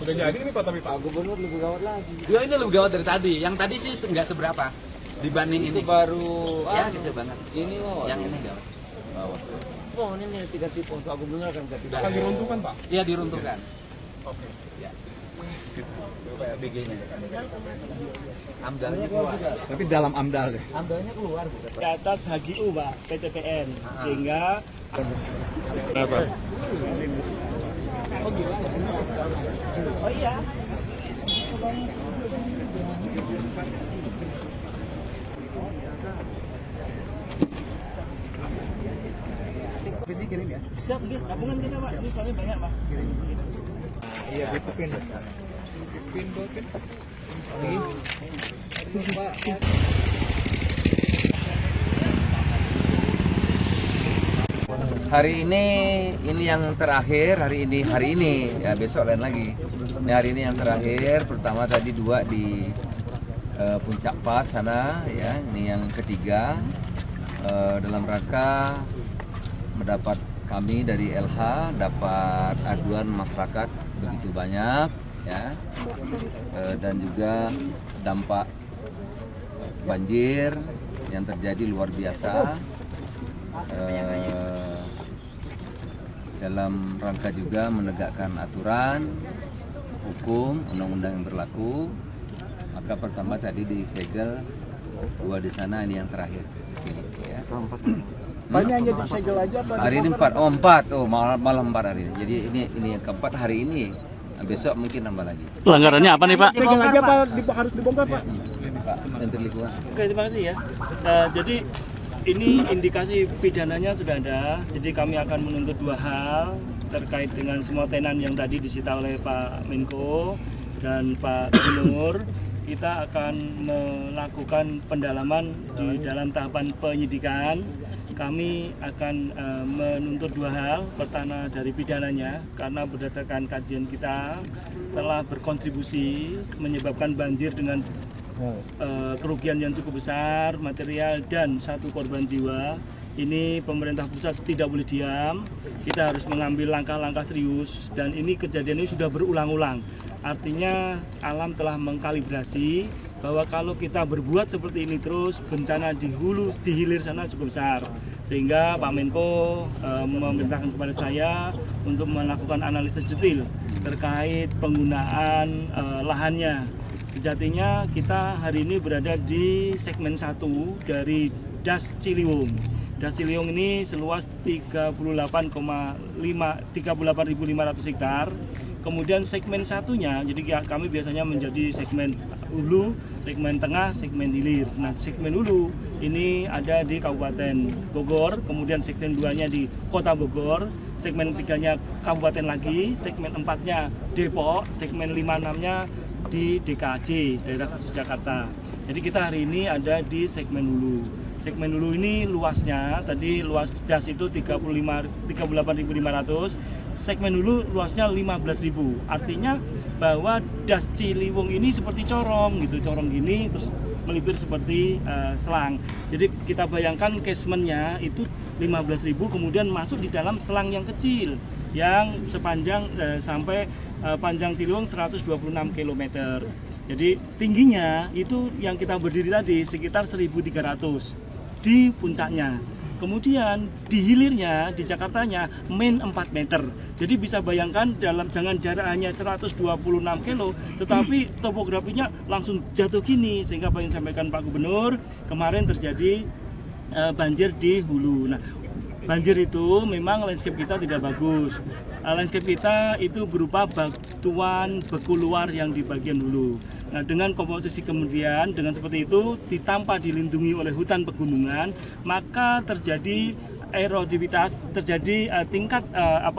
Udah jadi ini Pak, tapi Pak Gubernur lebih gawat lagi. Ya ini lebih gawat dari tadi. Yang tadi sih nggak seberapa dibanding Itu ini. baru Ya kecil banget. ini Yang ini gawat. gawat. Oh ini nih 3 tipe Pak Gubernur kan tidak. akan diruntuhkan Pak. Iya diruntuhkan. Oke. Ya. BG-nya. Amdalnya keluar. Tapi dalam AMDAL deh. Amdalnya keluar bukan. Ke atas HGU Pak, PTPN, sehingga Oh iya. Ini kirim ya. siap nih, tabungan kita Pak, ini soalnya banyak Pak. Iya, itu pin. Hari ini yang terakhir, hari ini ya, besok lain lagi. Ini hari ini yang terakhir. Pertama tadi 2 di Puncak Pas sana ya, ini yang ketiga dalam rangka mendapat kami dari LH dapat aduan masyarakat begitu banyak ya, dan juga dampak banjir yang terjadi luar biasa. Dalam rangka juga menegakkan aturan hukum undang-undang yang berlaku, maka pertama tadi disegel 2 di sana, ini yang terakhir di sini ya. Banyak yang jadi segel aja Pak. Hari ini 4, malam 4 hari ini. Jadi ini yang keempat hari ini. Nah, besok mungkin nambah lagi. Pelanggarannya apa nih Pak? Segel aja Pak, harus dibongkar Pak. Pak Menteri Lingkungan. Oke, terima kasih ya. Jadi ini indikasi pidananya sudah ada. Jadi kami akan menuntut 2 hal terkait dengan semua tenan yang tadi disita oleh Pak Menko dan Pak Gubernur. Kita akan melakukan pendalaman di dalam tahapan penyidikan. Kami akan menuntut 2 hal. Pertama dari pidananya, karena berdasarkan kajian kita telah berkontribusi menyebabkan banjir dengan kerugian yang cukup besar, material dan 1 korban jiwa. Ini pemerintah pusat tidak boleh diam, kita harus mengambil langkah-langkah serius, dan ini kejadian ini sudah berulang-ulang. Artinya alam telah mengkalibrasi bahwa kalau kita berbuat seperti ini terus, bencana di hulu, di hilir sana cukup besar. Sehingga Pak Menko memerintahkan kepada saya untuk melakukan analisis detail terkait penggunaan lahannya. Sejatinya kita hari ini berada di segmen 1 dari Das Ciliwung. Das Ciliwung ini seluas 38.500 hektar. Kemudian segmen satunya, jadi kami biasanya menjadi segmen hulu, segmen tengah, segmen hilir. Nah, segmen hulu ini ada di Kabupaten Bogor, kemudian segmen 2-nya di Kota Bogor, segmen 3-nya Kabupaten lagi, segmen 4-nya Depok, segmen 5-6-nya di DKJ, daerah khusus Jakarta. Jadi kita hari ini ada di segmen hulu. Segmen hulu ini luasnya, tadi luas das itu 38.500, segmen hulu luasnya 15.000. Artinya bahwa das Ciliwung ini seperti corong gitu, corong gini terus melipir seperti selang. Jadi kita bayangkan casementnya itu 15.000, kemudian masuk di dalam selang yang kecil yang sepanjang sampai panjang Ciliwung 126 km. Jadi tingginya itu yang kita berdiri tadi sekitar 1.300 di puncaknya. Kemudian di hilirnya, di Jakartanya main 4 meter. Jadi bisa bayangkan dalam jangan jarak hanya 126 kilo, tetapi topografinya langsung jatuh gini. Sehingga apa yang disampaikan Pak Gubernur, kemarin terjadi banjir di hulu. Nah, banjir itu memang landscape kita tidak bagus. Landscape kita itu berupa batuan beku luar yang di bagian hulu. Nah, dengan komposisi kemudian dengan seperti itu tanpa dilindungi oleh hutan pegunungan, maka terjadi erodivitas, terjadi tingkat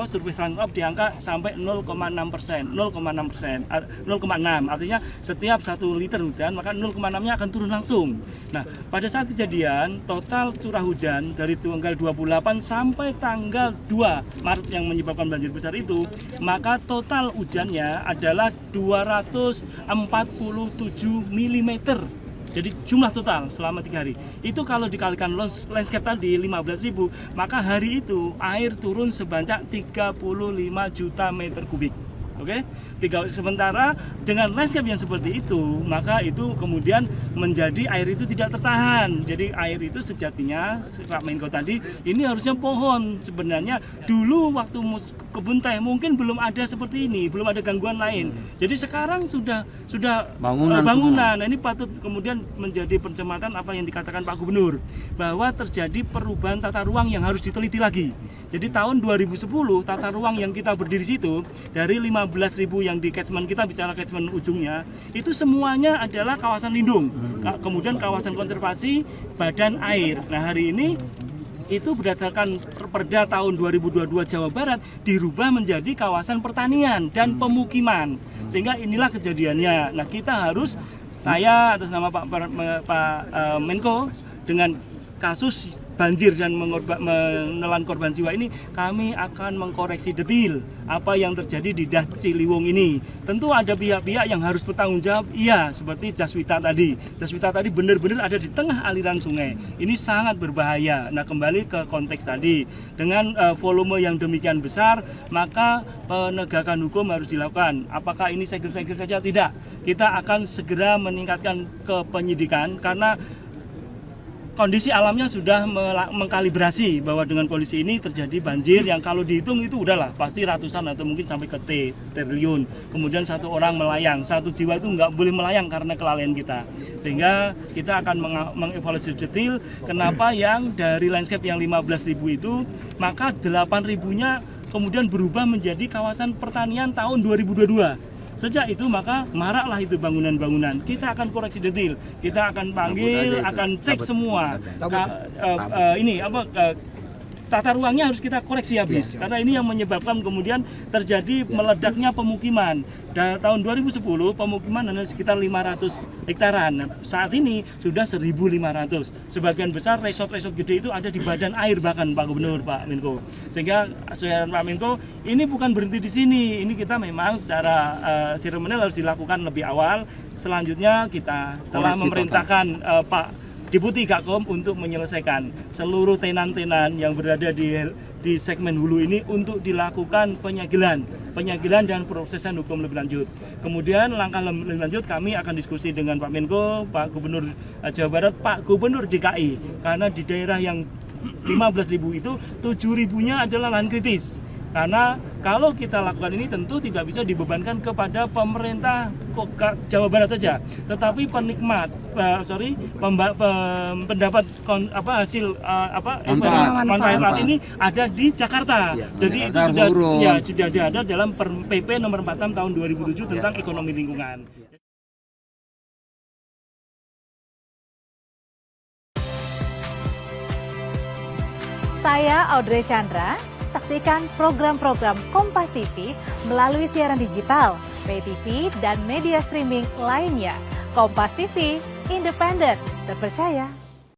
surface runoff di angka sampai 0,6%, 0,6, artinya setiap 1 liter hujan maka 0,6-nya akan turun langsung. Nah, pada saat kejadian total curah hujan dari tanggal 28 sampai tanggal 2 Maret yang menyebabkan banjir besar itu, maka total hujannya adalah 247 mm. Jadi jumlah total selama 3 hari. Itu kalau dikalikan landscape tadi 15.000, maka hari itu air turun sebanyak 35 juta meter kubik. Oke, sementara dengan landscape yang seperti itu, maka itu kemudian menjadi air itu tidak tertahan. Jadi air itu sejatinya, Pak Menko tadi, ini harusnya pohon. Sebenarnya dulu waktu kebun teh mungkin belum ada seperti ini, belum ada gangguan lain. Jadi sekarang sudah bangunan. Nah, ini patut kemudian menjadi pencematan apa yang dikatakan Pak Gubernur, bahwa terjadi perubahan tata ruang yang harus diteliti lagi. Jadi tahun 2010 tata ruang yang kita berdiri situ dari 15.000 yang di catchment, kita bicara catchment ujungnya, itu semuanya adalah kawasan lindung. Kemudian kawasan konservasi badan air. Nah, hari ini itu berdasarkan Perda tahun 2022 Jawa Barat dirubah menjadi kawasan pertanian dan pemukiman. Sehingga inilah kejadiannya. Nah, kita harus, saya atas nama Pak Menko, dengan kasus banjir dan menelan korban jiwa ini, kami akan mengkoreksi detail apa yang terjadi di Das Ciliwung ini. Tentu ada pihak-pihak yang harus bertanggung jawab, iya, seperti Jaswita tadi. Jaswita tadi benar-benar ada di tengah aliran sungai. Ini sangat berbahaya. Nah, kembali ke konteks tadi, dengan volume yang demikian besar, maka penegakan hukum harus dilakukan. Apakah ini segel-segel saja? Tidak. Kita akan segera meningkatkan ke penyidikan, karena kondisi alamnya sudah mengkalibrasi bahwa dengan kondisi ini terjadi banjir yang kalau dihitung itu udahlah pasti ratusan atau mungkin sampai ke triliun. Kemudian satu orang melayang, satu jiwa itu nggak boleh melayang karena kelalaian kita. Sehingga kita akan mengevaluasi detail kenapa yang dari landscape yang 15.000 itu, maka 8.000-nya kemudian berubah menjadi kawasan pertanian tahun 2022. Sejak itu maka maraklah itu bangunan-bangunan. Kita akan koreksi detail, kita akan panggil, akan cek semua. Tata ruangnya harus kita koreksi habis, karena ini yang menyebabkan kemudian terjadi meledaknya pemukiman. Tahun 2010 pemukiman hanya sekitar 500 hektaran. Nah, saat ini sudah 1.500. Sebagian besar resort-resort gede itu ada di badan air bahkan, Pak Gubernur, Pak Menko. Sehingga Pak Menko, ini bukan berhenti di sini. Ini kita memang secara seremonial harus dilakukan lebih awal. Selanjutnya kita telah memerintahkan Pak Deputi Gakom untuk menyelesaikan seluruh tenan-tenan yang berada di segmen hulu ini untuk dilakukan penyegelan dan prosesan hukum lebih lanjut. Kemudian langkah lebih lanjut kami akan diskusi dengan Pak Menko, Pak Gubernur Jawa Barat, Pak Gubernur DKI, karena di daerah yang 15.000 itu 7.000-nya adalah lahan kritis. Karena kalau kita lakukan ini tentu tidak bisa dibebankan kepada pemerintah Jawa Barat saja, tetapi penikmat, pendapat hasil manfaat ini ada di Jakarta. Jadi itu sudah ada dalam PP nomor 46 tahun 2007 tentang ekonomi lingkungan. Saya Audrey Chandra. Saksikan program-program Kompas TV melalui siaran digital, pay TV, dan media streaming lainnya. Kompas TV, independen, terpercaya.